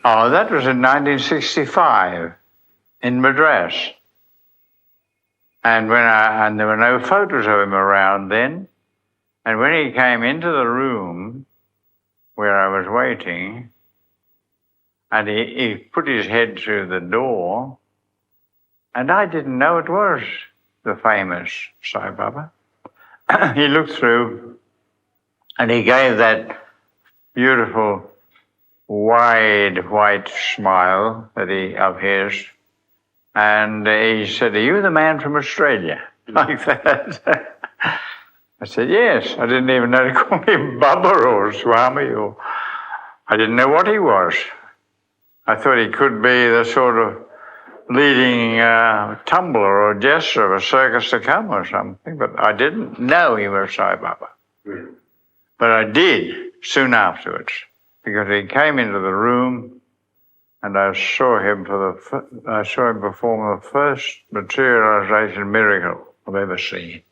Oh, that was in 1965 in Madras. And there were no photos of him around then. And when he came into the room where I was waiting, and he put his head through the door, and I didn't know it was the famous Sai Baba. He looked through, and he gave that beautiful, wide, white smile of his, and he said, "Are you the man from Australia?" Like that. I said, "Yes." I didn't even know to call him Baba or Swami, or I didn't know what he was. I thought he could be the sort of leading tumbler or jester of a circus to come or something, but I didn't know he was Sai Baba. But I did soon afterwards, because he came into the room and I saw him perform the first materialization miracle I've ever seen.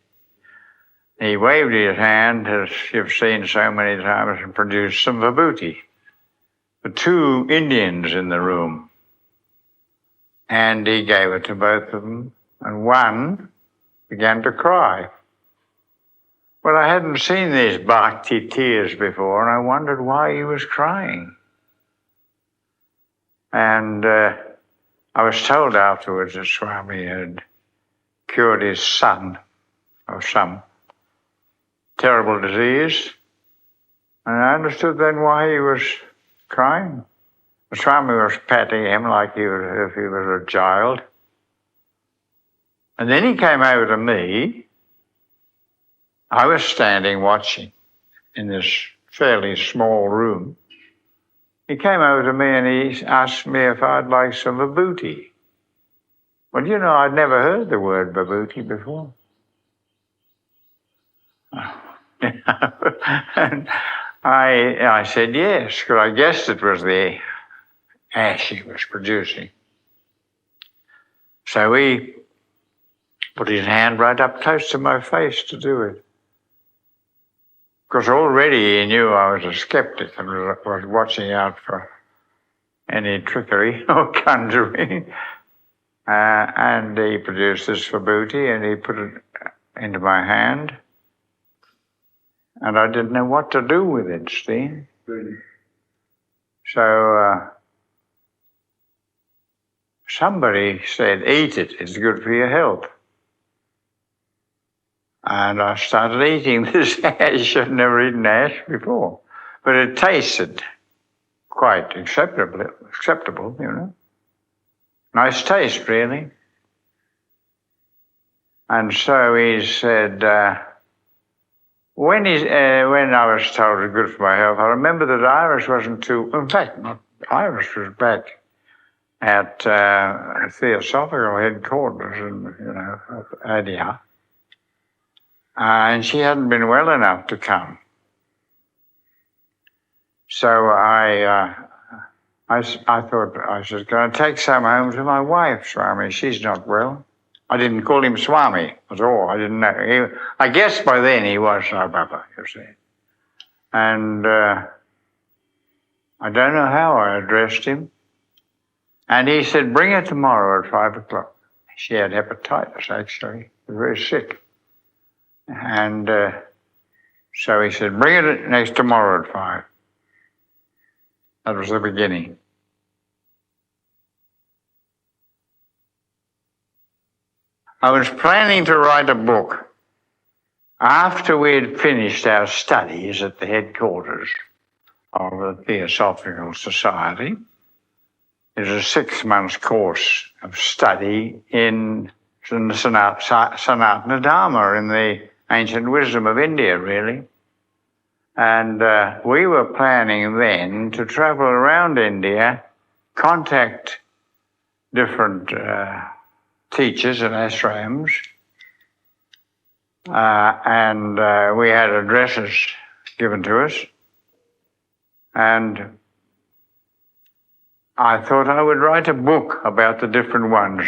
He waved his hand, as you've seen so many times, and produced some vibhuti. The two Indians in the room. And he gave it to both of them, and one began to cry. Well, I hadn't seen these bhakti tears before, and I wondered why he was crying. And I was told afterwards that Swami had cured his son of some terrible disease, and I understood then why he was crying. The Swami was patting him like if he was a child. And then he came over to me. I was standing watching in this fairly small room. He came over to me and he asked me if I'd like some vibhuti. Well, you know, I'd never heard the word vibhuti before. And I said yes, because I guessed it was the ash he was producing. So he put his hand right up close to my face to do it. Because already he knew I was a skeptic and was watching out for any trickery or conjuring. And he produced this vibhuti and he put it into my hand. And I didn't know what to do with it, Steve. So somebody said, "Eat it, it's good for your health." And I started eating this ash. I'd never eaten ash before. But it tasted quite acceptable, you know. Nice taste, really. And so he said, when I was told it was good for my health, I remember that Iris wasn't too, in fact, not Iris was back at Theosophical headquarters in, Adia. And she hadn't been well enough to come. So I thought I was going to take some home to my wife, Swami. She's not well. I didn't call him Swami at all. I didn't know. I guess by then he was Sai Baba, you see. And I don't know how I addressed him. And he said, "Bring her tomorrow at 5 o'clock. She had hepatitis, actually. She was very sick. And so he said, "Bring it next tomorrow at 5. That was the beginning. I was planning to write a book after we had finished our studies at the headquarters of the Theosophical Society. It was a 6-month course of study in Sanatana Dharma, in the ancient wisdom of India, really. And we were planning then to travel around India, contact different teachers and ashrams, and we had addresses given to us. And I thought I would write a book about the different ones.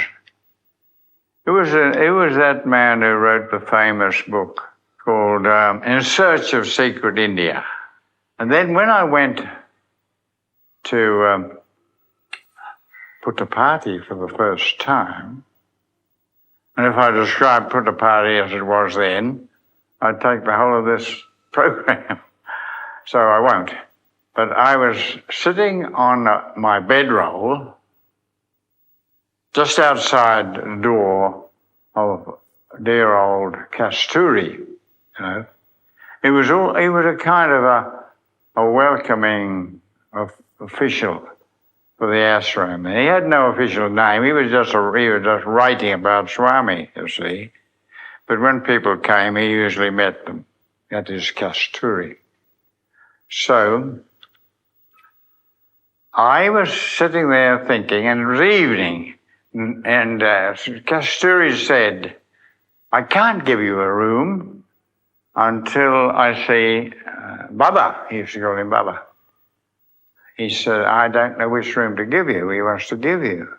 It was that man who wrote the famous book called In Search of Secret India. And then when I went to Puttapati for the first time. And if I described Puttapati as it was then, I'd take the whole of this program. So I won't. But I was sitting on my bedroll just outside the door of dear old Kasturi, you know. He was a kind of a welcoming official for the ashram. He had no official name. He was just writing about Swami, you see. But when people came, he usually met them at his Kasturi. So I was sitting there thinking, and it was evening, and Kasturi said, I can't give you a room until I see Baba. He used to call him Baba. He said, I don't know which room to give you. He wants to give you.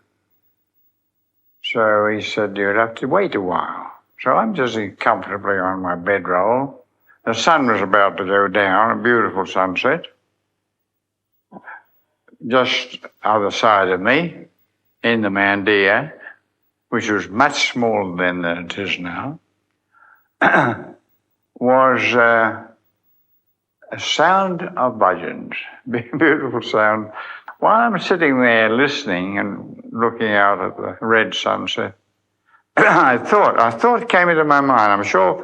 So he said, you'd have to wait a while. So I'm just comfortably on my bedroll. The sun was about to go down, a beautiful sunset. Just other side of me, in the Mandir, which was much smaller than it is now, was a sound of bhajans, beautiful sound. While I'm sitting there listening and looking out at the red sunset, I thought came into my mind, I'm sure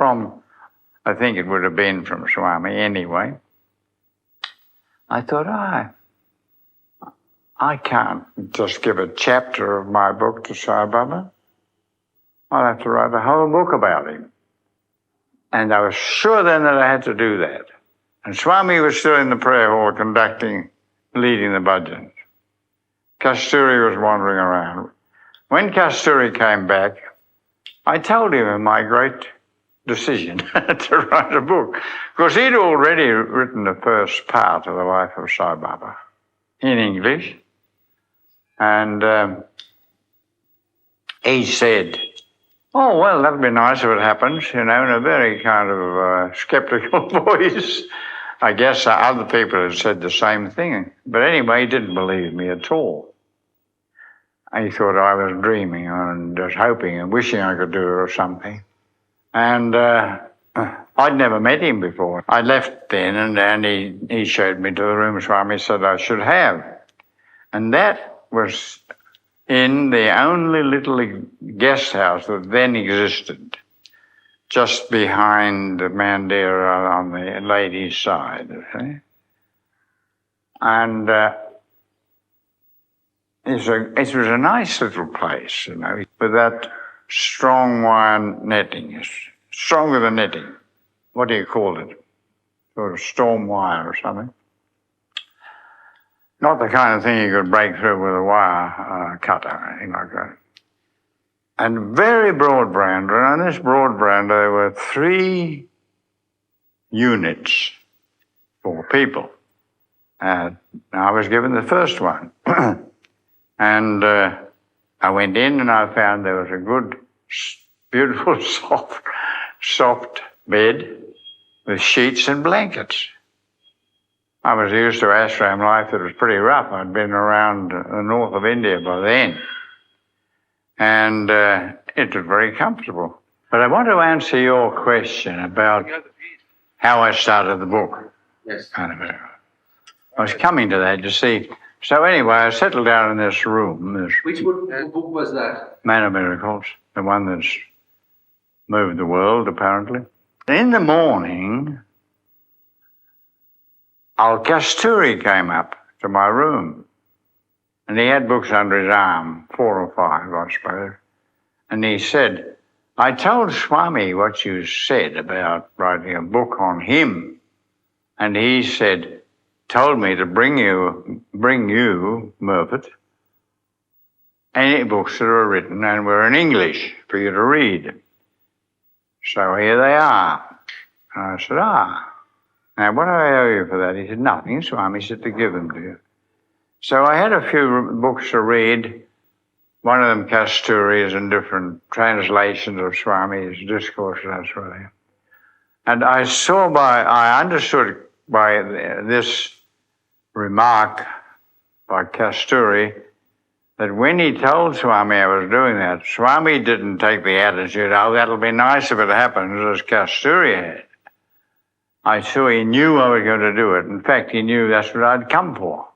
I think it would have been from Swami anyway. I thought, I can't just give a chapter of my book to Sai Baba. I'll have to write a whole book about him. And I was sure then that I had to do that. And Swami was still in the prayer hall leading the bhajans. Kasturi was wandering around. When Kasturi came back, I told him of my great decision to write a book. Because he'd already written the first part of the life of Sai Baba in English. And he said, oh, well, that'd be nice if it happens, you know, in a very kind of skeptical voice. I guess other people had said the same thing. But anyway, he didn't believe me at all. He thought I was dreaming and just hoping and wishing I could do it or something. And I'd never met him before. I left then, and he showed me to the room Swami said I should have. And that was in the only little guest house that then existed, just behind the Mandir on the ladies' side. Okay? And it was a nice little place, you know, with that strong wire netting. It's stronger than netting. What do you call it? Sort of storm wire or something. Not the kind of thing you could break through with a wire cutter or anything like that. And very broad veranda. And on this broad veranda, there were 3 units for people. I was given the first one. And I went in and I found there was a good, beautiful, soft bed with sheets and blankets. I was used to ashram life that was pretty rough. I'd been around the north of India by then. And it was very comfortable. But I want to answer your question about how I started the book. Yes. I was coming to that, you see. So anyway, I settled down in this room. Which book was that? Man of Miracles, the one that's moved the world, apparently. In the morning, Al-Kasturi came up to my room. And he had books under his arm, 4 or 5, I suppose. And he said, I told Swami what you said about writing a book on him. And he told me to bring you, Murphet, any books that are written and were in English for you to read. So here they are. And I said, now what do I owe you for that? He said, nothing. Swami said to give them to you. So I had a few books to read. One of them, Kasturi, is in different translations of Swami's discourses, that sort of thing. And I understood by this remark by Kasturi that when he told Swami I was doing that, Swami didn't take the attitude, oh, that'll be nice if it happens, as Kasturi had. I saw he knew I was going to do it. In fact, he knew that's what I'd come for.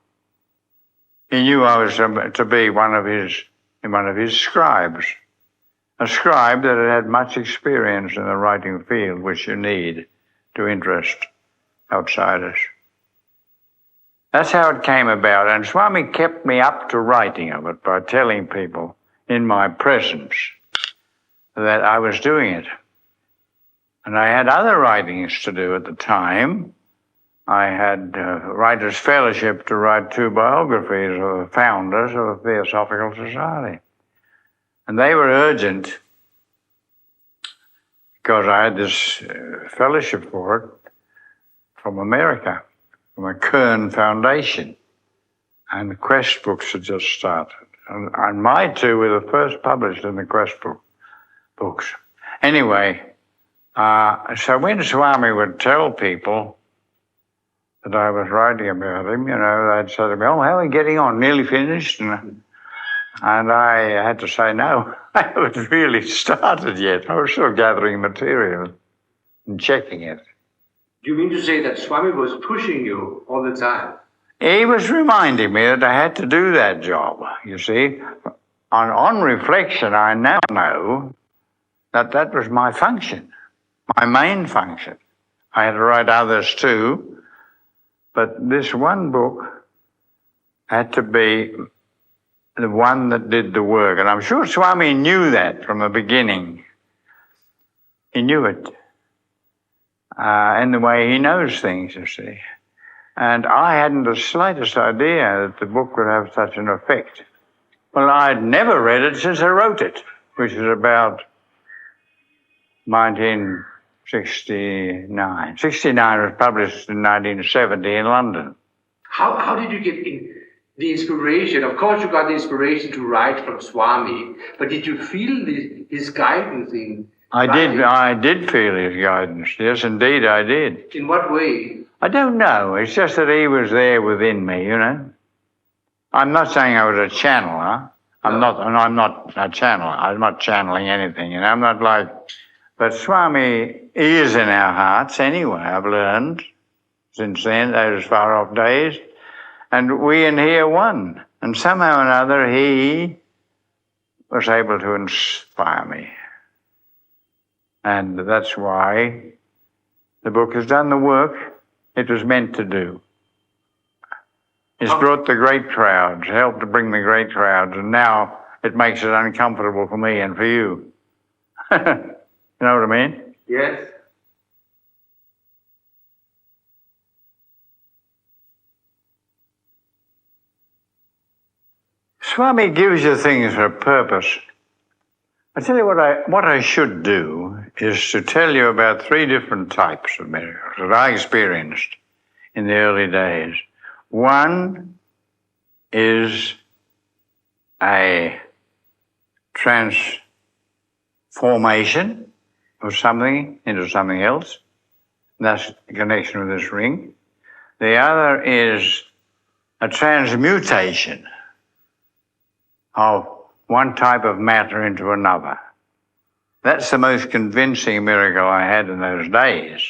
He knew I was to be one of his scribes, a scribe that had much experience in the writing field, which you need to interest outsiders. That's how it came about, and Swami kept me up to writing of it by telling people in my presence that I was doing it. And I had other writings to do at the time. I had Writers' Fellowship to write 2 biographies of the founders of the Theosophical Society. And they were urgent because I had this fellowship for it from America, from a Kern Foundation. And the Quest books had just started. And my 2 were the first published in the Quest books. Anyway, so when Swami would tell people that I was writing about him, they'd say to me, oh, how are you getting on? Nearly finished? And I had to say, no, I haven't really started yet. I was still gathering material and checking it. You mean to say that Swami was pushing you all the time? He was reminding me that I had to do that job, you see. On reflection, I now know that that was my function, my main function. I had to write others too, but this one book had to be the one that did the work. And I'm sure Swami knew that from the beginning. He knew it. In the way he knows things, you see. And I hadn't the slightest idea that the book would have such an effect. Well, I'd never read it since I wrote it, which is about 1969. 69 was published in 1970 in London. How did you get the inspiration? Of course you got the inspiration to write from Swami, but did you feel his guidance in writing? I did feel his guidance. Yes, indeed I did. In what way? I don't know. It's just that he was there within me, I'm not saying I was a channeler. I'm not a channeler. I'm not channeling anything, I'm not like... But Swami is in our hearts anyway, I've learned since then, those far off days. And we and he are one. And somehow or another, he was able to inspire me. And that's why the book has done the work it was meant to do. It's brought the great crowds, helped to bring the great crowds, and now it makes it uncomfortable for me and for you. You know what I mean? Yes. Swami gives you things for a purpose. I tell you what I should do is to tell you about 3 different types of miracles that I experienced in the early days. One is a transformation of something into something else. That's the connection with this ring. The other is a transmutation of one type of matter into another. That's the most convincing miracle I had in those days,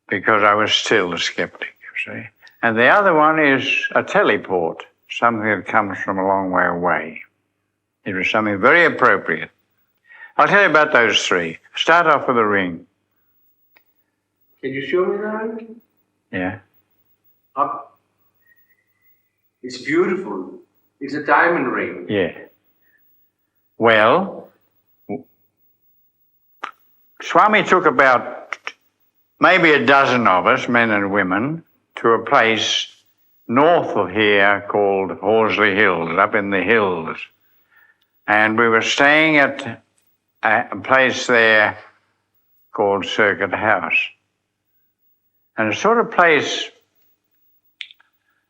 because I was still a skeptic, you see. And the other one is a teleport, something that comes from a long way away. It was something very appropriate. I'll tell you about those 3. Start off with the ring. Can you show me that? Yeah. Up. It's beautiful. It's a diamond ring. Yeah. Well, Swami took about maybe a dozen of us, men and women, to a place north of here called Horsley Hills, up in the hills. And we were staying at a place there called Circuit House. And a sort of place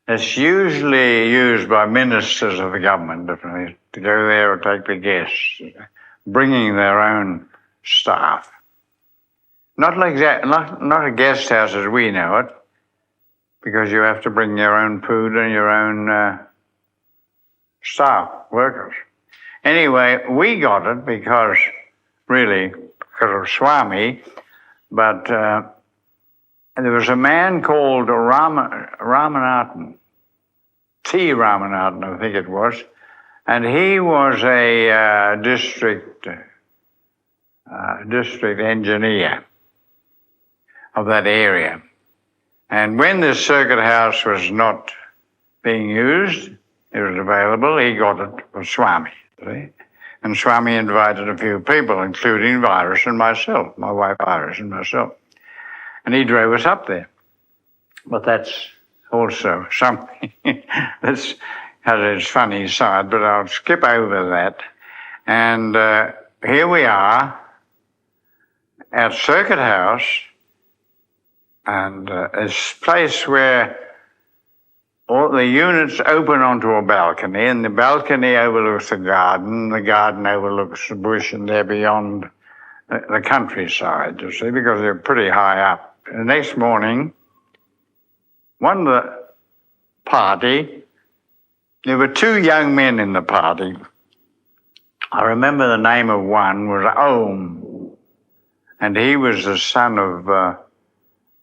that's usually used by ministers of the government, definitely, to go there or take the guests, bringing their own staff. Not a guest house as we know it, because you have to bring your own food and your own staff, workers. Anyway, we got it because of Swami, but there was a man called Ramanathan, T. Ramanathan, I think it was, and he was a district engineer of that area. And when this circuit house was not being used, it was available, he got it for Swami. See? And Swami invited a few people, including Virus and myself, my wife Virus and myself. And he drove us up there. But that's also something that has its funny side, but I'll skip over that. And here we are at Circuit House, and it's a place where all the units open onto a balcony, and the balcony overlooks the garden overlooks the bush, and they're beyond the countryside, you see, because they're pretty high up. The next morning, one of the party, there were two young men in the party. I remember the name of one was Om, and he was the son of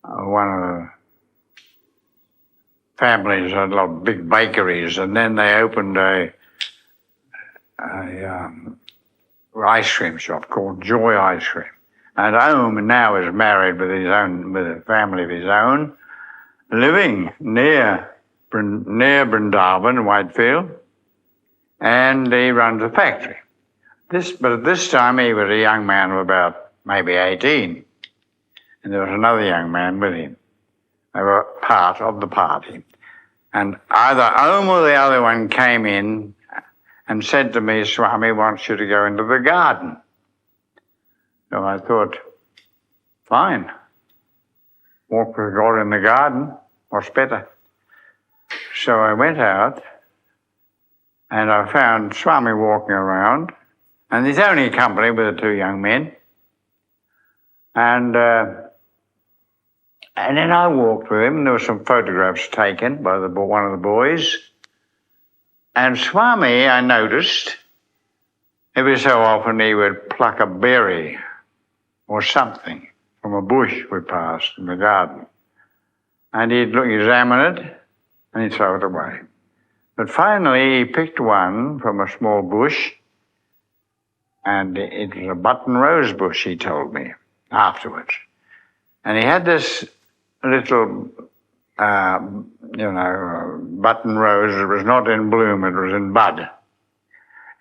one of the families had a lot of big bakeries, and then they opened a ice cream shop called Joy Ice Cream. And Om now is married with a family of his own, living near Brindavan, Whitefield, and he runs a factory. But at this time he was a young man of about maybe 18, and there was another young man with him. They were part of the party. And either Om or the other one came in and said to me, Swami wants you to go into the garden. So I thought, fine. Walk with God in the garden, what's better? So I went out and I found Swami walking around, and he's only company with the two young men. And then I walked with him, and there were some photographs taken by one of the boys. And Swami, I noticed, every so often he would pluck a berry or something from a bush we passed in the garden. And he'd examine it, and he'd throw it away. But finally he picked one from a small bush, and it was a button rose bush, he told me afterwards. And he had this little, button rose. It was not in bloom, it was in bud.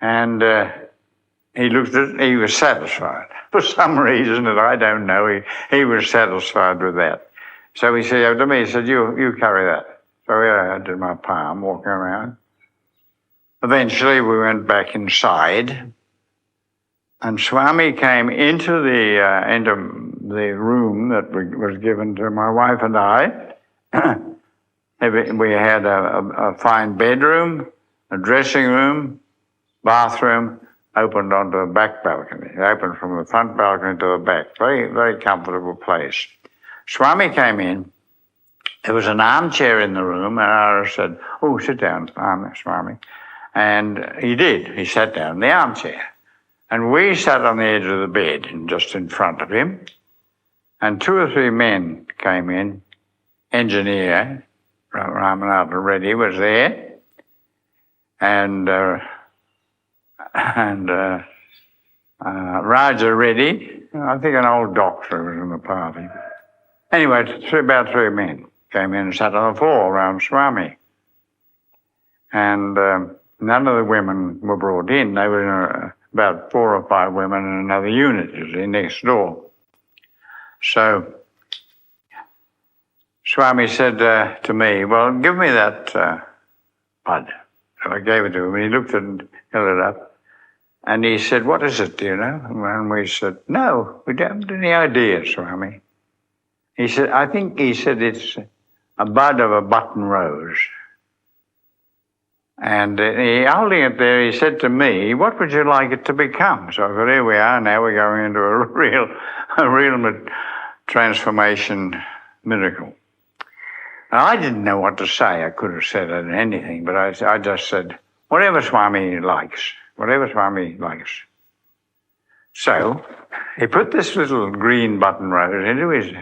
And he looked at it, he was satisfied. For some reason that I don't know, he was satisfied with that. So he said to me, he said, you carry that. So I did my palm, walking around. Eventually we went back inside, and Swami came into the room that was given to my wife and I. We had a fine bedroom, a dressing room, bathroom, opened onto a back balcony. It opened from the front balcony to the back. Very, very comfortable place. Swami came in. There was an armchair in the room, and I said, "Oh, sit down, Swami." And he did. He sat down in the armchair. And we sat on the edge of the bed, just in front of him. And two or three men came in. Engineer Ramanathan Reddy was there, and Raja Reddy, I think an old doctor was in the party. Anyway, about three men came in and sat on the floor around Swami. And none of the women were brought in. They were in about 4 or 5 women in another unit, you see, next door. So Swami said to me, well, give me that bud. So I gave it to him, and he looked at it and held it up. And he said, what is it, do you know? And we said, no, we don't have any idea, Swami. He said, it's a bud of a button rose. And holding it there, he said to me, what would you like it to become? So I thought, here we are, now we're going into a real transformation miracle. And I didn't know what to say. I could have said anything, but I just said, whatever Swami likes. So he put this little green button rose into his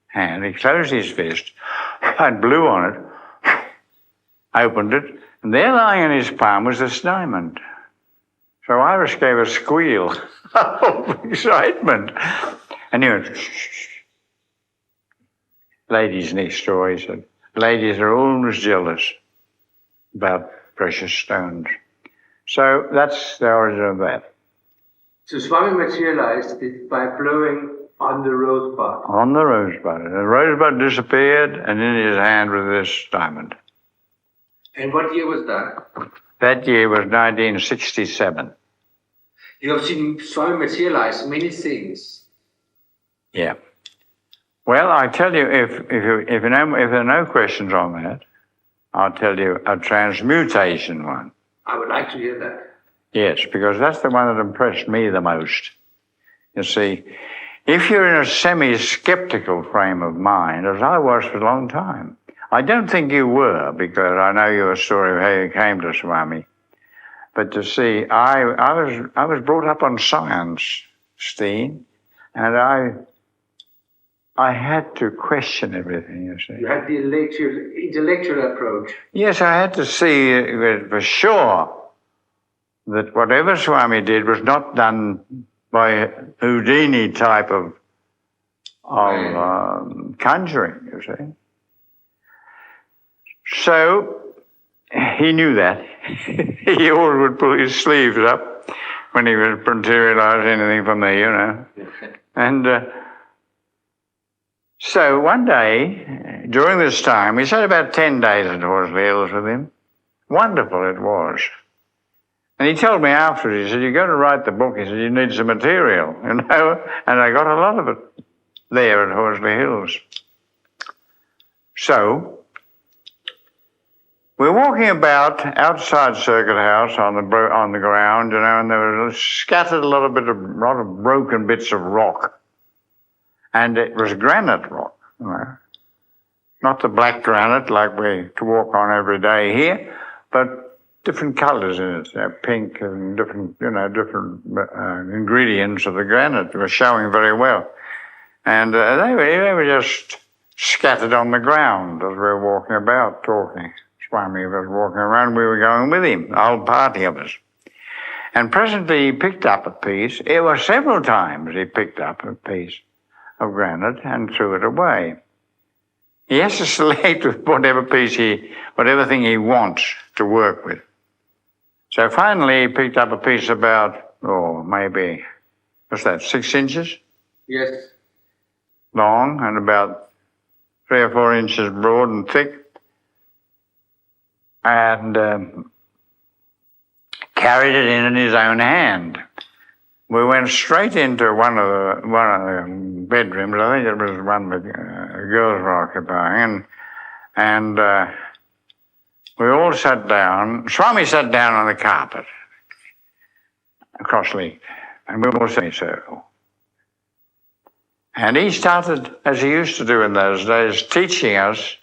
hand, he closed his fist, and blew on it, opened it, and there lying in his palm was this diamond. So Iris gave a squeal of excitement. And he went, shh. Ladies next door, he said. Ladies are always jealous about precious stones. So that's the origin of that. So Swami materialized it by blowing on the rosebud. On the rosebud. The rosebud disappeared, and in his hand was this diamond. And what year was that? That year was 1967. You have seen Swami materialize many things. Yeah. Well, I tell you, if there are no questions on that, I'll tell you a transmutation one. I would like to hear that. Yes, because that's the one that impressed me the most. You see, if you're in a semi-skeptical frame of mind, as I was for a long time, I don't think you were, because I know your story of how you came to Swami. But to see, I was brought up on science, Steen, and I had to question everything, you see. You had the intellectual approach. Yes, I had to see for sure that whatever Swami did was not done by Houdini type of conjuring, you see. So he knew that. He always would pull his sleeves up when he would materialize anything for me, you know. And so one day, during this time, we spent about 10 days at Horsley Hills with him. Wonderful it was. And he told me afterwards, he said, you're going to write the book. He said, you need some material, you know. And I got a lot of it there at Horsley Hills. So we're walking about outside Circuit House on the ground, you know, and there was scattered a lot of broken bits of rock. And it was granite rock, you know. Not the black granite like we walk on every day here, but different colours in it, pink and different ingredients of the granite were showing very well. And they were just scattered on the ground as we were walking about, talking. Swami was walking around, we were going with him, the whole party of us. And presently he picked up a piece. It was several times he picked up a piece of granite and threw it away. He has to select whatever thing he wants to work with. So finally he picked up a piece about, maybe, 6 inches? Yes. Long and about 3 or 4 inches broad and thick. And carried it in his own hand. We went straight into one of the bedrooms. I think it was one that girls were occupying, and we all sat down. Swami sat down on the carpet, cross-legged, and we all sat in a circle. And he started, as he used to do in those days, teaching us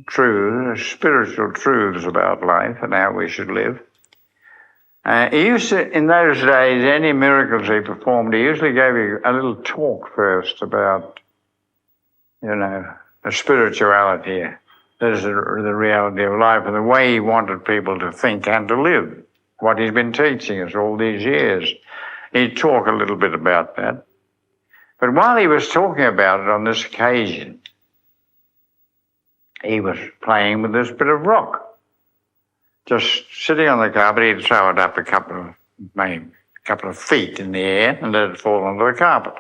spiritual truths about life and how we should live. He used to, in those days, any miracles he performed, he usually gave you a little talk first about, the spirituality, that is the reality of life, and the way he wanted people to think and to live, what he's been teaching us all these years. He'd talk a little bit about that. But while he was talking about it on this occasion, he was playing with this bit of rock. Just sitting on the carpet, he'd throw it up a couple of feet in the air and let it fall onto the carpet.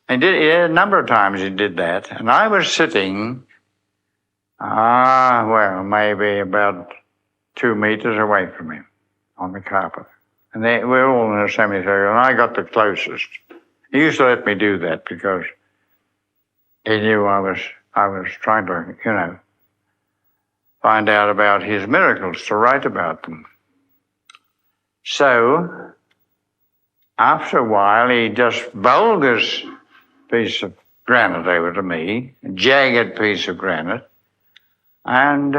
And a number of times he did that. And I was sitting, maybe about 2 meters away from him on the carpet. And we were all in a semicircle, and I got the closest. He used to let me do that because he knew I was trying to, find out about his miracles, to write about them. So, after a while, he just bowled this piece of granite over to me, a jagged piece of granite, and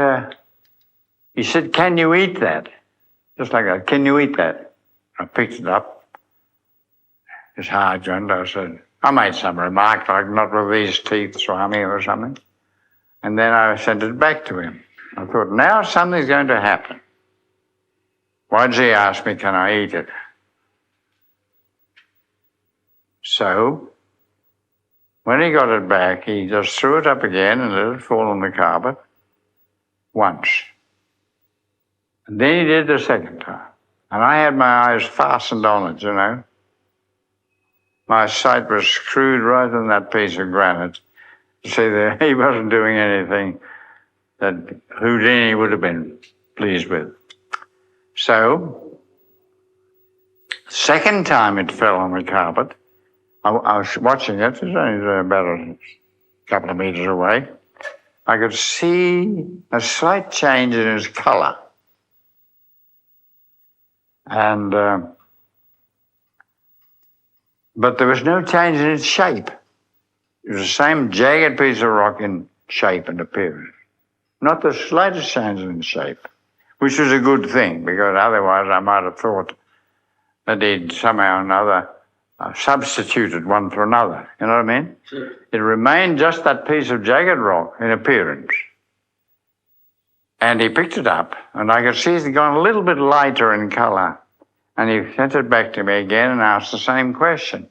He said, "Can you eat that?" Just like that, "Can you eat that?" I picked it up. His hard joint. I said, I made some remark like, "Not with these teeth, Swami," or something. And then I sent it back to him. I thought, now something's going to happen. Why did he ask me, can I eat it? So, when he got it back, he just threw it up again and let it fall on the carpet once. And then he did the second time. And I had my eyes fastened on it, you know. My sight was screwed right on that piece of granite. See, that he wasn't doing anything that Houdini would have been pleased with. So, second time it fell on the carpet, I was watching it, it was only about a couple of meters away. I could see a slight change in its colour. And, but there was no change in its shape. It was the same jagged piece of rock in shape and appearance. Not the slightest change in shape, which was a good thing, because otherwise I might have thought that he'd somehow or another substituted one for another. You know what I mean? Sure. It remained just that piece of jagged rock in appearance. And he picked it up, and I could see it had gone a little bit lighter in colour. And he sent it back to me again and asked the same question.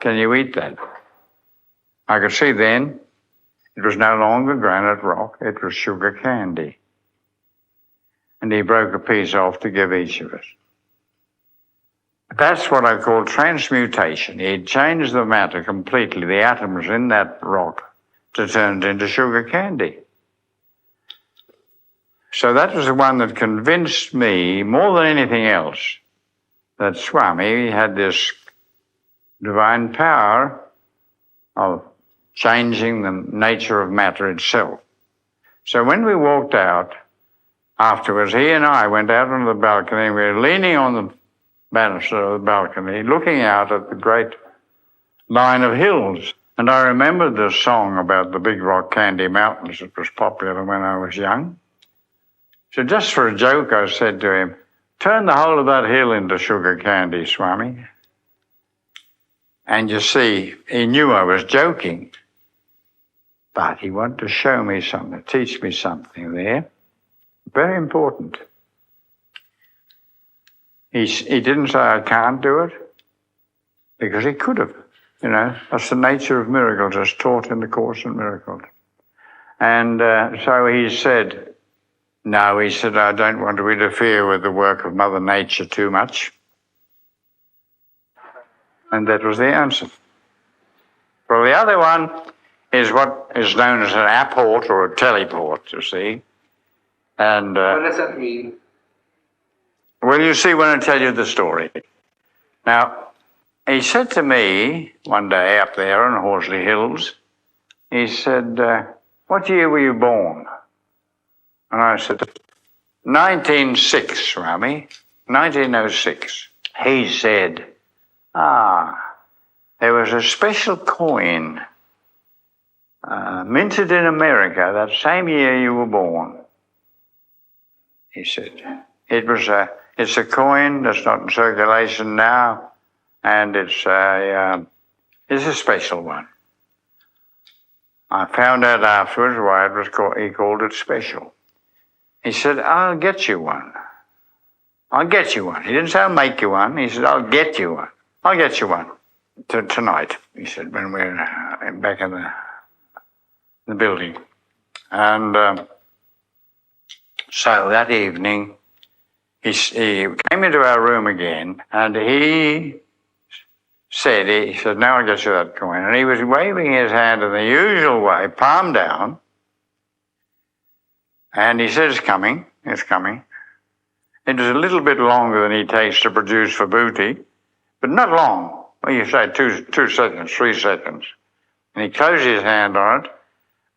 Can you eat that? I could see then it was no longer granite rock, it was sugar candy. And he broke a piece off to give each of us. That's what I call transmutation. He changed the matter completely, the atoms in that rock, to turn it into sugar candy. So that was the one that convinced me, more than anything else, that Swami had this divine power of changing the nature of matter itself. So when we walked out afterwards, he and I went out on the balcony. We were leaning on the banister of the balcony, looking out at the great line of hills. And I remembered the song about the Big Rock Candy Mountains that was popular when I was young. So just for a joke, I said to him, "Turn the whole of that hill into sugar candy, Swami." And you see, he knew I was joking, but he wanted to show me something, teach me something there. Very important. He didn't say, "I can't do it," because he could have. You know, that's the nature of miracles as taught in the Course in Miracles. And so he said, "No," he said, "I don't want to interfere with the work of Mother Nature too much." And that was the answer. Well, the other one is what is known as an apport or a teleport, you see. And what does that mean? Well, you see when I tell you the story. Now, he said to me one day up there on Horsley Hills, he said, "What year were you born?" And I said, 1906, Swami, 1906. He said, there was a special coin minted in America that same year you were born. He said, it's a coin that's not in circulation now, and it's a special one. I found out afterwards why it was called. He called it special. He said, "I'll get you one. I'll get you one." He didn't say, "I'll make you one." He said, "I'll get you one. I'll get you one tonight," he said, when we're back in the building. And so that evening, he came into our room again, and he said, "Now I'll get you that coin." And he was waving his hand in the usual way, palm down. And he said, it's coming. It was a little bit longer than he takes to produce for booty, but not long. Well, you say 2 seconds, 3 seconds. And he closed his hand on it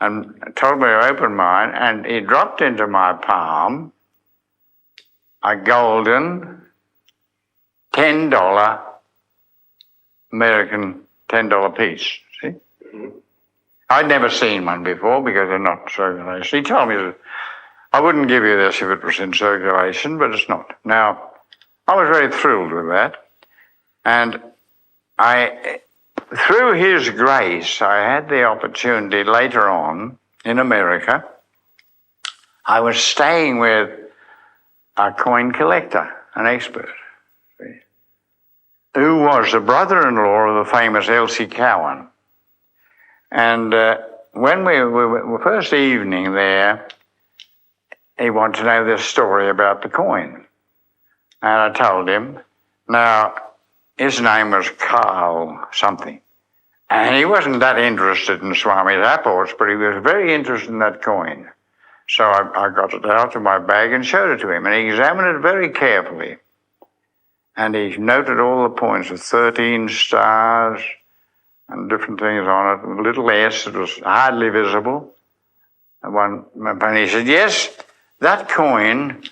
and told me to open mine, and he dropped into my palm a golden $10 American $10 piece, see? Mm-hmm. I'd never seen one before because they're not circulation. He told me I wouldn't give you this if it was in circulation, but it's not. Now, I was very thrilled with that. And through his grace, I had the opportunity later on in America. I was staying with a coin collector, an expert, who was the brother-in-law of the famous Elsie Cowan. And when we were first evening there, he wanted to know this story about the coin. And I told him. Now, his name was Carl something. And he wasn't that interested in Swami's apports, but he was very interested in that coin. So I got it out of my bag and showed it to him. And he examined it very carefully. And he noted all the points of 13 stars and different things on it, and a little S that was hardly visible. And he said, yes, that coin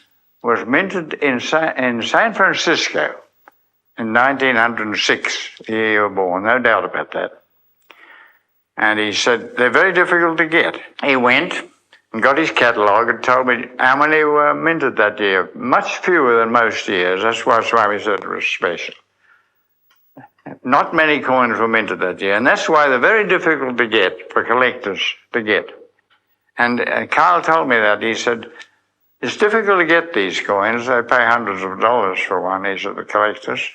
was minted in San Francisco in 1906, the year you were born, no doubt about that. And he said, they're very difficult to get. He went and got his catalogue and told me how many were minted that year. Much fewer than most years. That's why Swami said it was special. Not many coins were minted that year, and that's why they're very difficult to get, for collectors to get. And Carl told me that. He said, it's difficult to get these coins. They pay hundreds of dollars for one, he said, the collectors,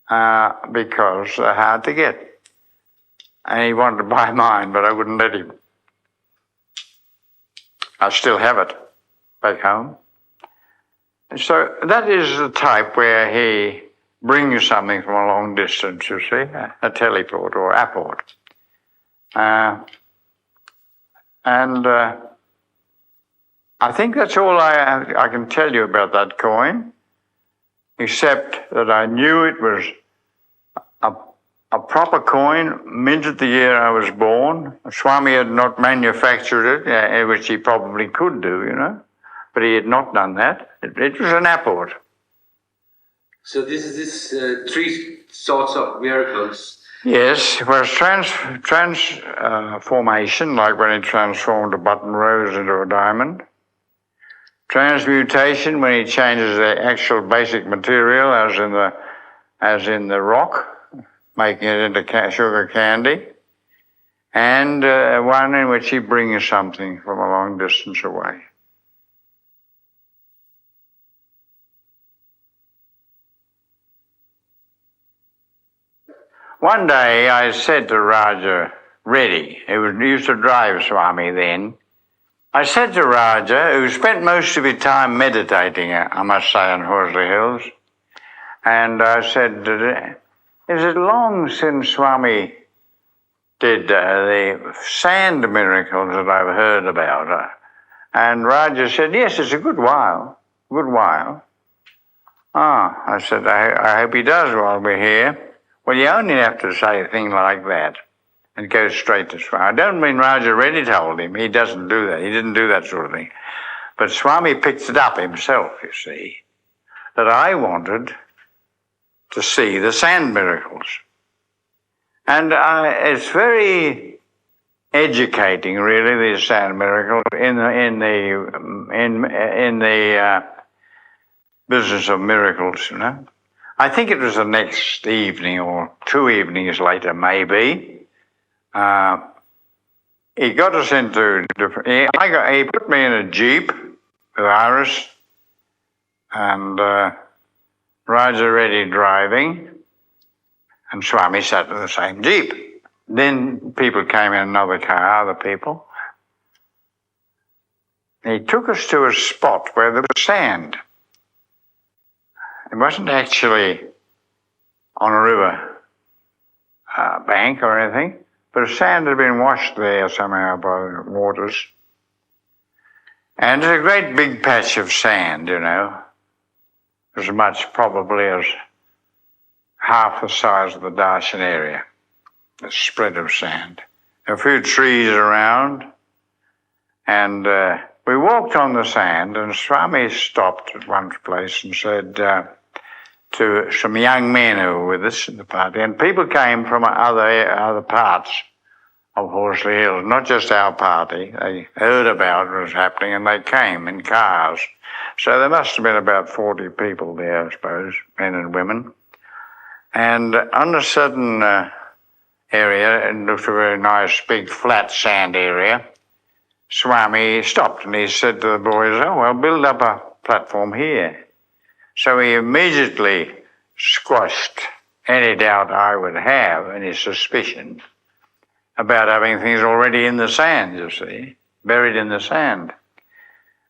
because they're hard to get. And he wanted to buy mine, but I wouldn't let him. I still have it back home. So that is the type where he brings something from a long distance, you see, a teleport or apport. And I think that's all I can tell you about that coin, except that I knew it was a proper coin, minted the year I was born. Swami had not manufactured it, which he probably could do, you know, but he had not done that. It was an apport. So this is three sorts of miracles. Yes, it was transformation, like when he transformed a button rose into a diamond. Transmutation, when he changes the actual basic material, as in the rock, making it into sugar candy, and one in which he brings something from a long distance away. One day I said to Raja Reddy, who used to drive Swami then, I said to Raja, who spent most of his time meditating, I must say, on Horsley Hills, and I said, is it long since Swami did the sand miracles that I've heard about? And Raja said, yes, it's a good while. I said, I hope he does while we're here. Well, you only have to say a thing like that and go straight to Swami. I don't mean Raja Reddy told him. He doesn't do that. He didn't do that sort of thing. But Swami picked it up himself, you see, that I wanted to see the sand miracles. And it's very educating, really, these sand miracles in the business of miracles, you know. I think it was the next evening or 2 evenings later, maybe. He got us into different. He put me in a jeep with Iris and Raja Reddy driving, and Swami sat in the same jeep. Then people came in another car, other people. He took us to a spot where there was sand. It wasn't actually on a river bank or anything, but the sand had been washed there somehow by the waters. And it's a great big patch of sand, you know, as much probably as half the size of the Darshan area, the spread of sand. A few trees around, and we walked on the sand, and Swami stopped at one place and said to some young men who were with us in the party, and people came from other parts of Horsley Hills, not just our party. They heard about what was happening and they came in cars. So there must have been about 40 people there, I suppose, men and women. And on a certain area, it looked a very nice big flat sand area, Swami stopped and he said to the boys, "Oh, well, build up a platform here." So he immediately squashed any doubt I would have, any suspicion about having things already in the sand, you see, buried in the sand.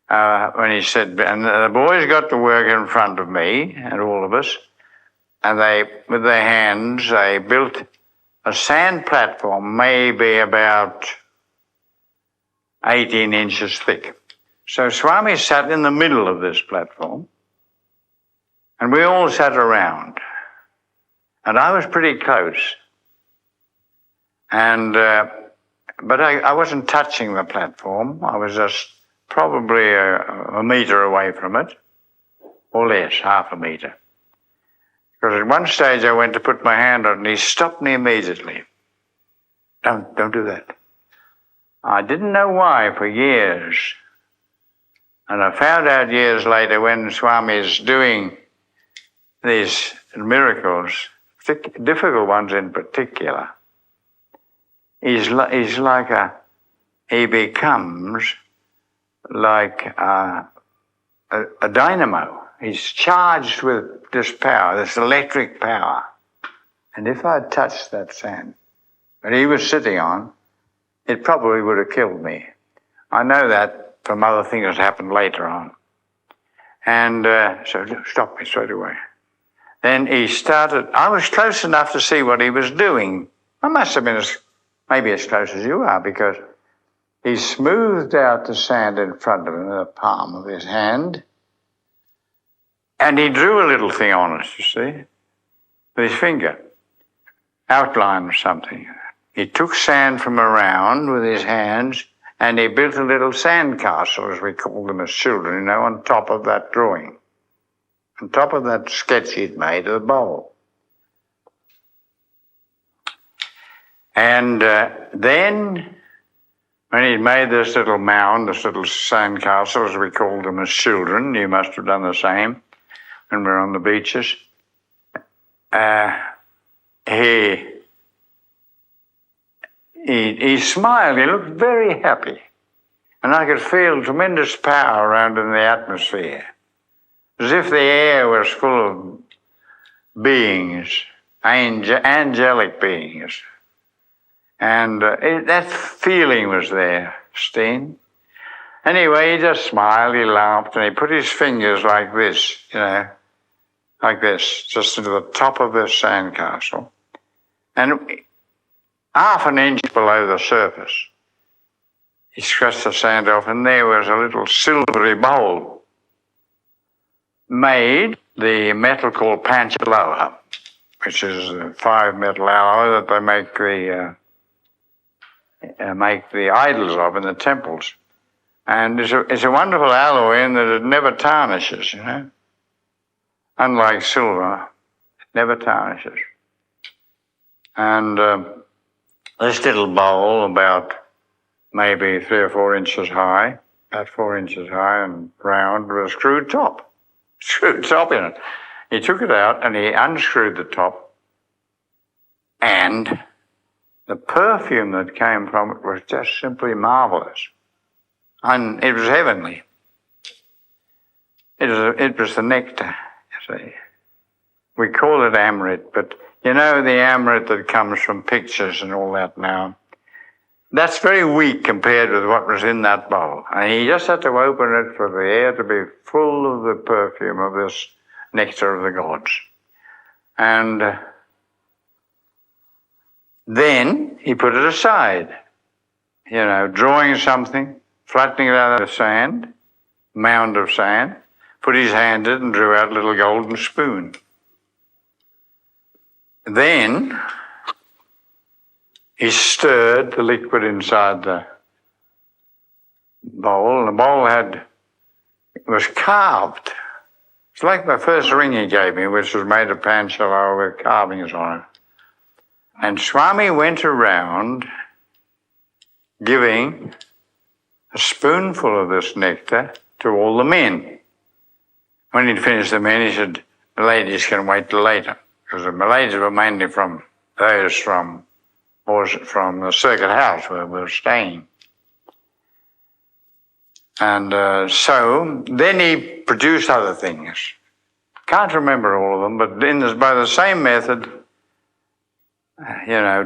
When he said, and the boys got to work in front of me and all of us, and they, with their hands, they built a sand platform maybe about 18 inches thick. So Swami sat in the middle of this platform, and we all sat around. And I was pretty close. And but I wasn't touching the platform. I was just probably a metre away from it, or less, half a metre. Because at one stage I went to put my hand on it and he stopped me immediately. Don't do that. I didn't know why for years. And I found out years later when Swami is doing these miracles, difficult ones in particular, he becomes like a dynamo. He's charged with this power, this electric power. And if I'd touched that sand that he was sitting on, it probably would have killed me. I know that from other things that happened later on. And so stopped me straight away. Then he started, I was close enough to see what he was doing. I must have been maybe as close as you are, because he smoothed out the sand in front of him in the palm of his hand, and he drew a little thing on it, you see, with his finger, outline of something. He took sand from around with his hands, and he built a little sand castle, as we called them as children, on top of that drawing, on top of that sketch he'd made of the bowl. And then, when he'd made this little mound, this little sand castle, as we called them as children, you must have done the same when we were on the beaches, he smiled, he looked very happy. And I could feel tremendous power around in the atmosphere, as if the air was full of beings, angelic beings. And that feeling was there, Steen. Anyway, he just smiled, he laughed, and he put his fingers like this, like this, just into the top of this sandcastle. And half an inch below the surface, he scratched the sand off, and there was a little silvery bowl made, the metal called panchaloha, which is a 5-metal alloy that they make the idols of in the temples. And it's a wonderful alloy in that it never tarnishes, Unlike silver, it never tarnishes. And this little bowl, about maybe 3 or 4 inches high, about 4 inches high and round, with a screwed top in it. He took it out and he unscrewed the top, and the perfume that came from it was just simply marvelous. And it was heavenly. It was the nectar, you see. We call it amrit, but the amrit that comes from pictures and all that now, that's very weak compared with what was in that bowl. And he just had to open it for the air to be full of the perfume of this nectar of the gods. And then he put it aside, drawing something, flattening it out of the sand, mound of sand, put his hand in it and drew out a little golden spoon. Then he stirred the liquid inside the bowl, and the bowl was carved. It's like the first ring he gave me, which was made of panchaloha with carvings on it. And Swami went around giving a spoonful of this nectar to all the men. When he'd finished the men, he said, the ladies can wait till later, because the ladies were mainly from the circuit house where we were staying. And so then he produced other things. Can't remember all of them, but by the same method,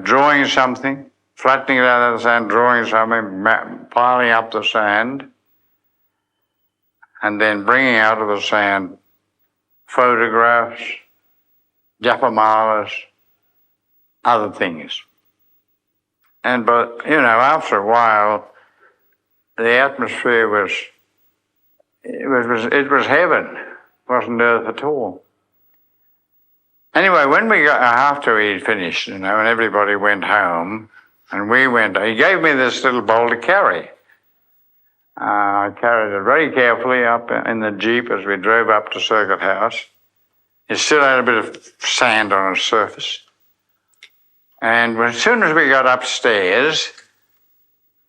drawing something, flattening it out of the sand, drawing something, piling up the sand, and then bringing out of the sand photographs, japamalas, other things. And after a while, the atmosphere was heaven. It wasn't earth at all. Anyway, when after he'd finished, and everybody went home, and we went, he gave me this little bowl to carry. I carried it very carefully up in the Jeep as we drove up to Circuit House. It still had a bit of sand on its surface. And as soon as we got upstairs,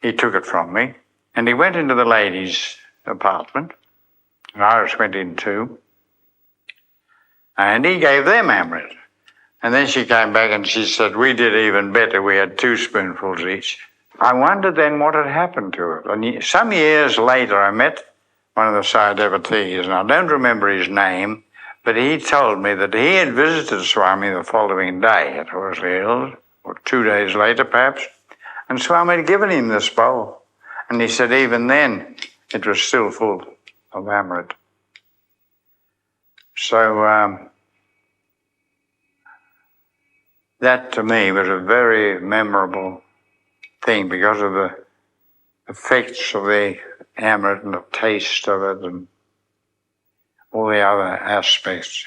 he took it from me, and he went into the ladies' apartment, and Iris went in too, and he gave them Amrit. And then she came back and she said, we did even better, we had 2 spoonfuls each. I wondered then what had happened to it. And some years later, I met one of the Sai devotees, and I don't remember his name, but he told me that he had visited Swami the following day at Horse Hills, or 2 days later perhaps, and Swami had given him this bowl. And he said even then it was still full of Amrit. So that to me was a very memorable thing because of the effects of the Amrit and the taste of it and all the other aspects.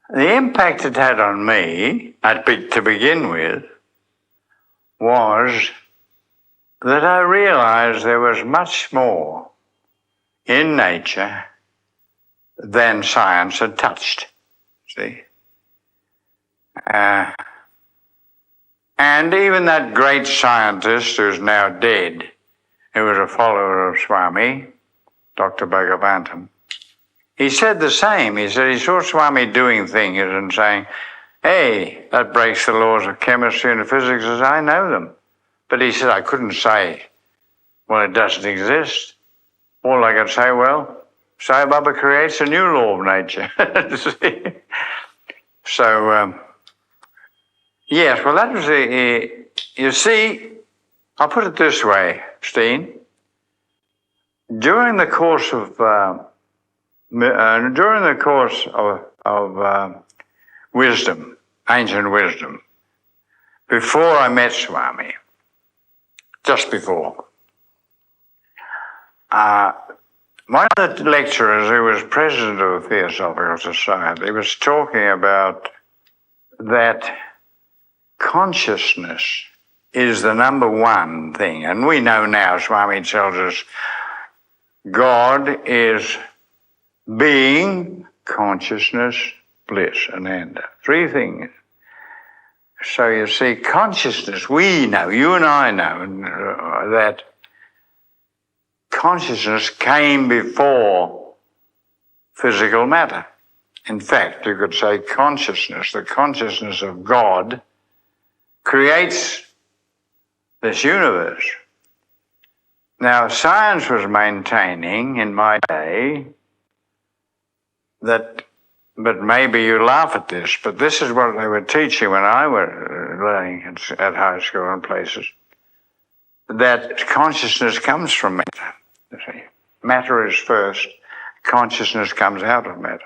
The impact it had on me, to begin with, was that I realized there was much more in nature than science had touched, see? And even that great scientist who's now dead, who was a follower of Swami, Dr. Bhagavantam, he said the same. He said he saw Swami doing things and saying, hey, that breaks the laws of chemistry and physics as I know them. But he said, I couldn't say, well, it doesn't exist. All I could say, well, Sai Baba creates a new law of nature. So, yes, well, that was you see, I'll put it this way, Steen. During the course of wisdom, ancient wisdom, before I met Swami, just before, one of the lecturers who was president of the Theosophical Society was talking about that consciousness is the number one thing. And we know now, Swami tells us, God is being, consciousness, bliss, ananda. 3 things. So you see, consciousness, we know, you and I know, that consciousness came before physical matter. In fact, you could say consciousness, the consciousness of God, creates this universe. Now, science was maintaining in my day that, but maybe you laugh at this, but this is what they were teaching when I was learning at high school and places, that consciousness comes from matter. You see, matter is first, consciousness comes out of matter.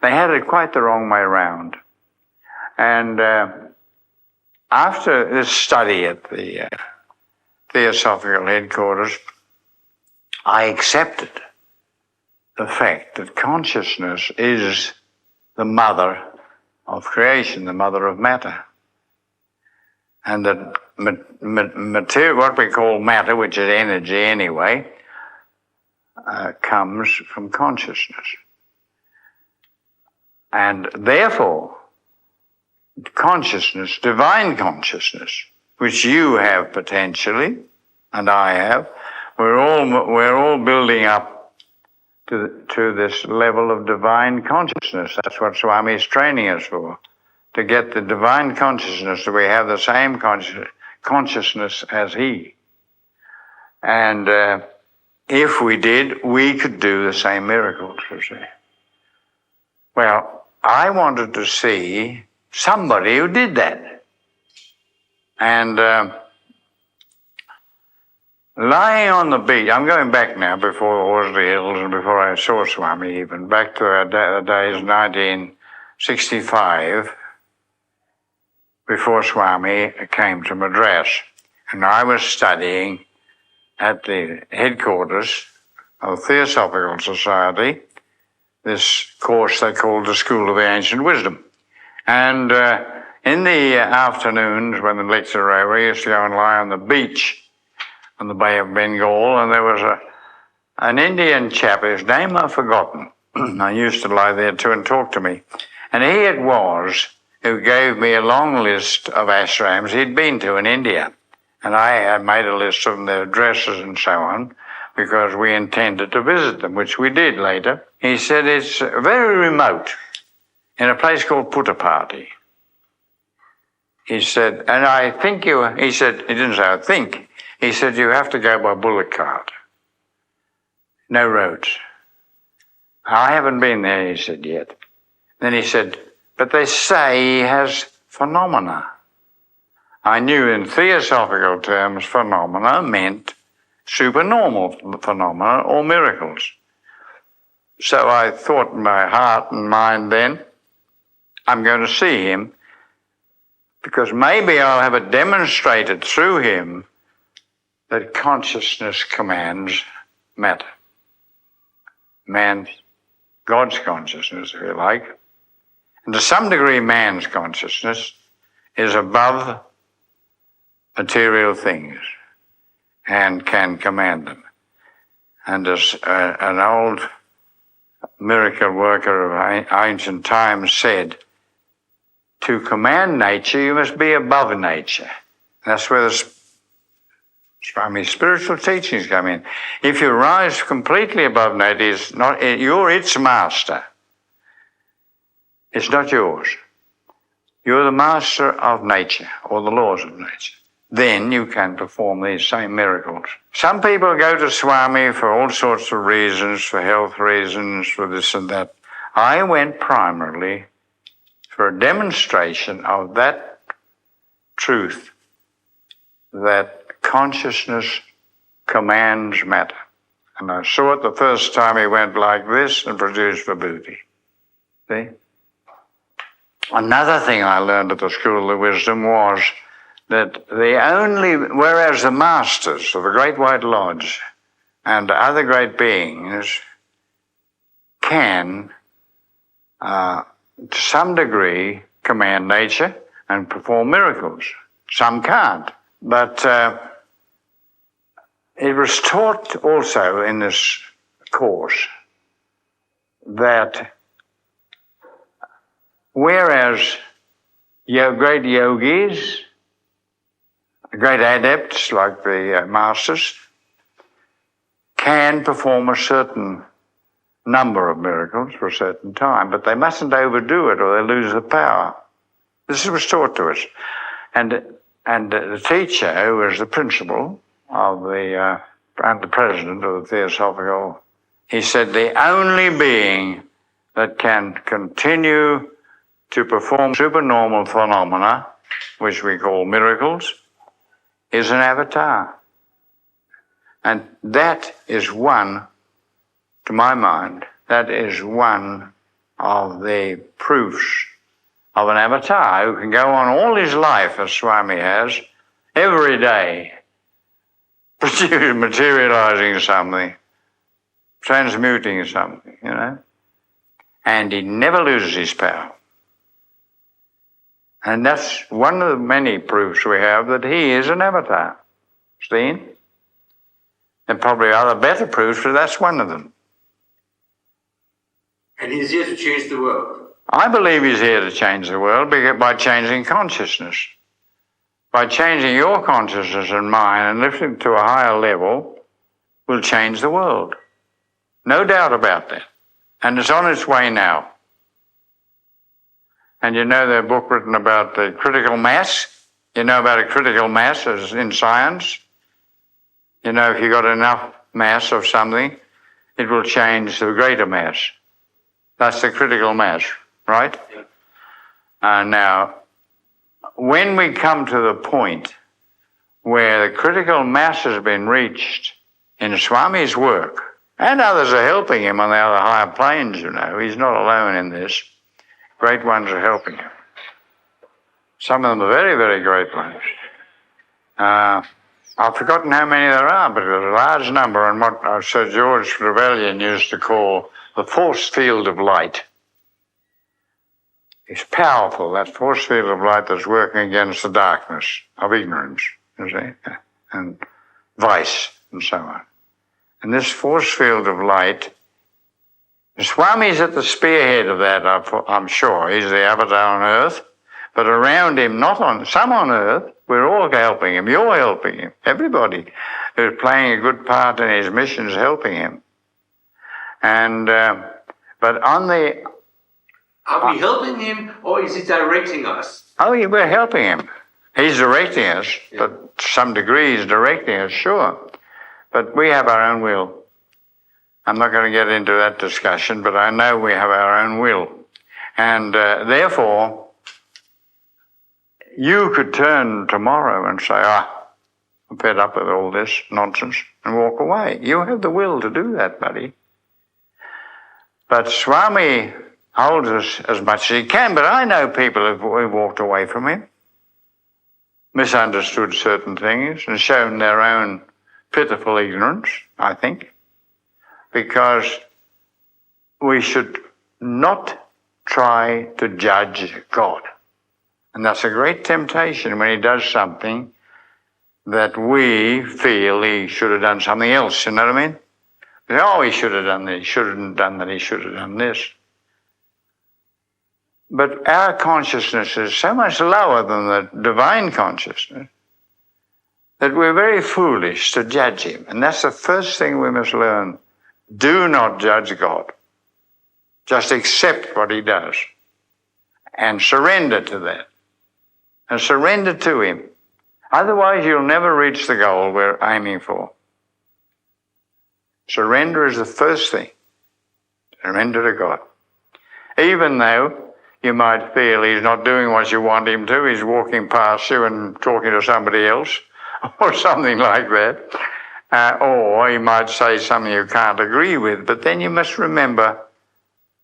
They had it quite the wrong way around. And after this study at the Theosophical headquarters, I accepted the fact that consciousness is the mother of creation, the mother of matter. And that material, what we call matter, which is energy anyway, comes from consciousness. And therefore, consciousness, divine consciousness, which you have potentially, and I have. We're all building up to this level of divine consciousness. That's what Swami is training us for, to get the divine consciousness, that we have the same consciousness as He. And if we did, we could do the same miracles, you see. Well, I wanted to see somebody who did that. And lying on the beach, I'm going back now before Horsley Hills and before I saw Swami even, back to the days 1965, before Swami came to Madras. And I was studying at the headquarters of the Theosophical Society, this course they called the School of the Ancient Wisdom. And in the afternoons when the lecture was over, we used to go and lie on the beach on the Bay of Bengal, and there was an Indian chap, whose name I've forgotten. I used to lie there too and talk to me. And he it was who gave me a long list of ashrams he'd been to in India. And I had made a list of their addresses and so on, because we intended to visit them, which we did later. He said, it's very remote, in a place called Puttaparthi. He said, and I think he said, he didn't say I think, he said, you have to go by bullock cart. No roads. I haven't been there, he said, yet. Then he said, but they say he has phenomena. I knew in theosophical terms phenomena meant supernormal phenomena or miracles. So I thought in my heart and mind then, I'm going to see him, because maybe I'll have it demonstrated through him that consciousness commands matter. God's consciousness, if you like. And to some degree, man's consciousness is above material things and can command them. And as an old miracle worker of ancient times said, to command nature, you must be above nature. That's where the Swami's spiritual teachings come in. If you rise completely above nature, you're its master. It's not yours. You're the master of nature, or the laws of nature. Then you can perform these same miracles. Some people go to Swami for all sorts of reasons, for health reasons, for this and that. I went primarily for a demonstration of that truth, that consciousness commands matter. And I saw it the first time he went like this and produced vibhuti. See? Another thing I learned at the School of Wisdom was that whereas the masters of the Great White Lodge and other great beings can, to some degree, command nature and perform miracles. Some can't. But it was taught also in this course that whereas great yogis, great adepts like the masters, can perform a certain number of miracles for a certain time, but they mustn't overdo it or they lose the power. This was taught to us. And the teacher, who was the principal of and the president of the Theosophical, he said the only being that can continue to perform supernormal phenomena, which we call miracles, is an avatar. And that is one, to my mind, that is one of the proofs of an avatar who can go on all his life, as Swami has, every day, materializing something, transmuting something, and he never loses his power. And that's one of the many proofs we have that he is an avatar. See? And probably other better proofs, but that's one of them. And he's here to change the world. I believe he's here to change the world by changing consciousness. By changing your consciousness and mine and lifting to a higher level, will change the world. No doubt about that. And it's on its way now. And you know the book written about the critical mass? You know about a critical mass as in science? You know, if you've got enough mass of something, it will change to a greater mass. That's the critical mass, right? Now, when we come to the point where the critical mass has been reached in Swami's work, and others are helping him on the other higher planes, you know, he's not alone in this. Great ones are helping him. Some of them are very, very great ones. I've forgotten how many there are, but there's a large number on what Sir George Trevelyan used to call the force field of light. It's powerful, that force field of light that's working against the darkness of ignorance, you see, and vice and so on. And this force field of light, Swami's at the spearhead of that, I'm sure. He's the avatar on earth, but around him, some on earth, we're all helping him. You're helping him. Everybody who's playing a good part in his mission is helping him. And, but on the... Are we helping him, or is he directing us? Oh, yeah, we're helping him. He's directing us, but to some degree he's directing us, sure. But we have our own will. I'm not going to get into that discussion, but I know we have our own will. And therefore, you could turn tomorrow and say, I'm fed up with all this nonsense, and walk away. You have the will to do that, buddy. But Swami holds us as much as he can, but I know people who've walked away from him, misunderstood certain things, and shown their own pitiful ignorance, I think, because we should not try to judge God. And that's a great temptation when he does something that we feel he should have done something else, you know what I mean? He should have done this, he shouldn't have done that, he should have done this. But our consciousness is so much lower than the divine consciousness that we're very foolish to judge him. And that's the first thing we must learn. Do not judge God. Just accept what he does and surrender to that. And surrender to him. Otherwise, you'll never reach the goal we're aiming for. Surrender is the first thing. Surrender to God. Even though you might feel he's not doing what you want him to, he's walking past you and talking to somebody else, or something like that. Or he might say something you can't agree with, but then you must remember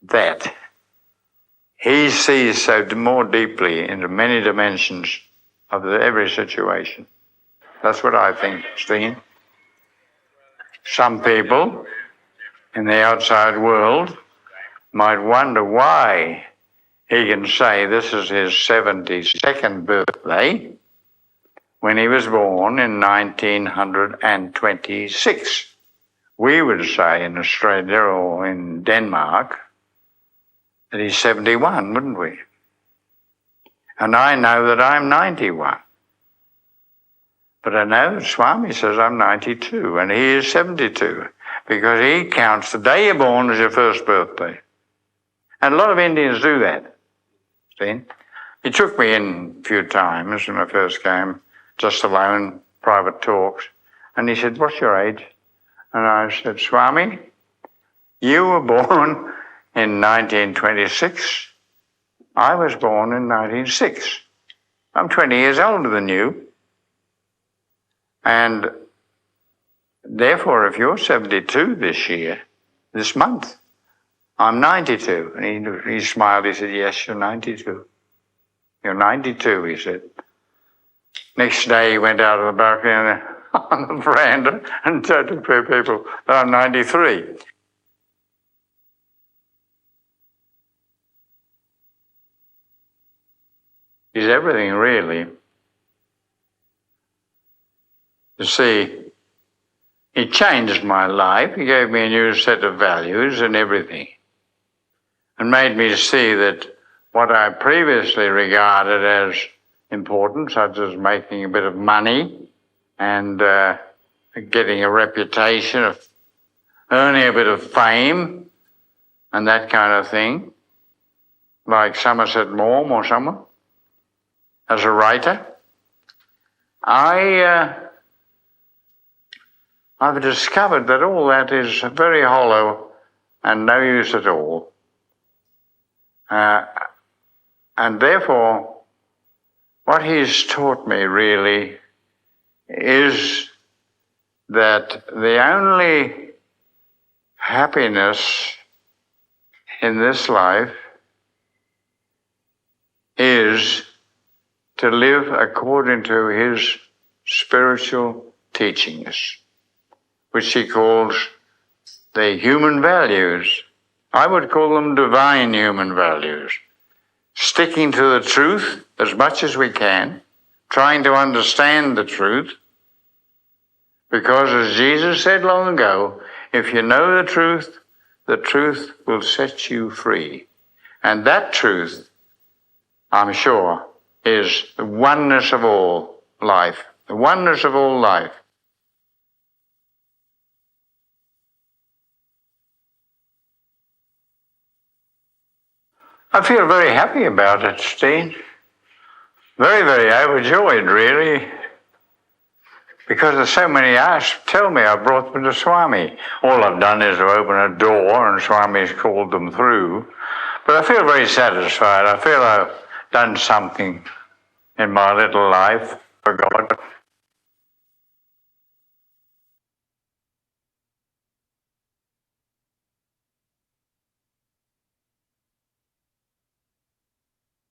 that he sees so more deeply into many dimensions of every situation. That's what I think, Steen. Some people in the outside world might wonder why he can say this is his 72nd birthday when he was born in 1926. We would say in Australia or in Denmark that he's 71, wouldn't we? And I know that I'm 91. But I know Swami says I'm 92 and he is 72 because he counts the day you're born as your first birthday. And a lot of Indians do that. See? He took me in a few times when I first came, just alone, private talks. And he said, what's your age? And I said, Swami, you were born in 1926. I was born in 1906. I'm 20 years older than you. And therefore, if you're 72 this month, I'm 92. And he smiled, he said, yes, you're 92. You're 92, he said. Next day, he went out of the balcony on the veranda and told people that I'm 93. He's everything, really. You see, he changed my life. He gave me a new set of values and everything, and made me see that what I previously regarded as important, such as making a bit of money and getting a reputation, of earning a bit of fame and that kind of thing, like Somerset Maugham or someone, as a writer. I've discovered that all that is very hollow and no use at all. And therefore, what he's taught me really is that the only happiness in this life is to live according to his spiritual teachings, which he calls the human values. I would call them divine human values. Sticking to the truth as much as we can, trying to understand the truth, because as Jesus said long ago, if you know the truth will set you free. And that truth, I'm sure, is the oneness of all life, the oneness of all life. I feel very happy about it, Steen. Very, very overjoyed, really. Because there's so many tell me I brought them to Swami. All I've done is to open a door and Swami's called them through. But I feel very satisfied. I feel I've done something in my little life for God.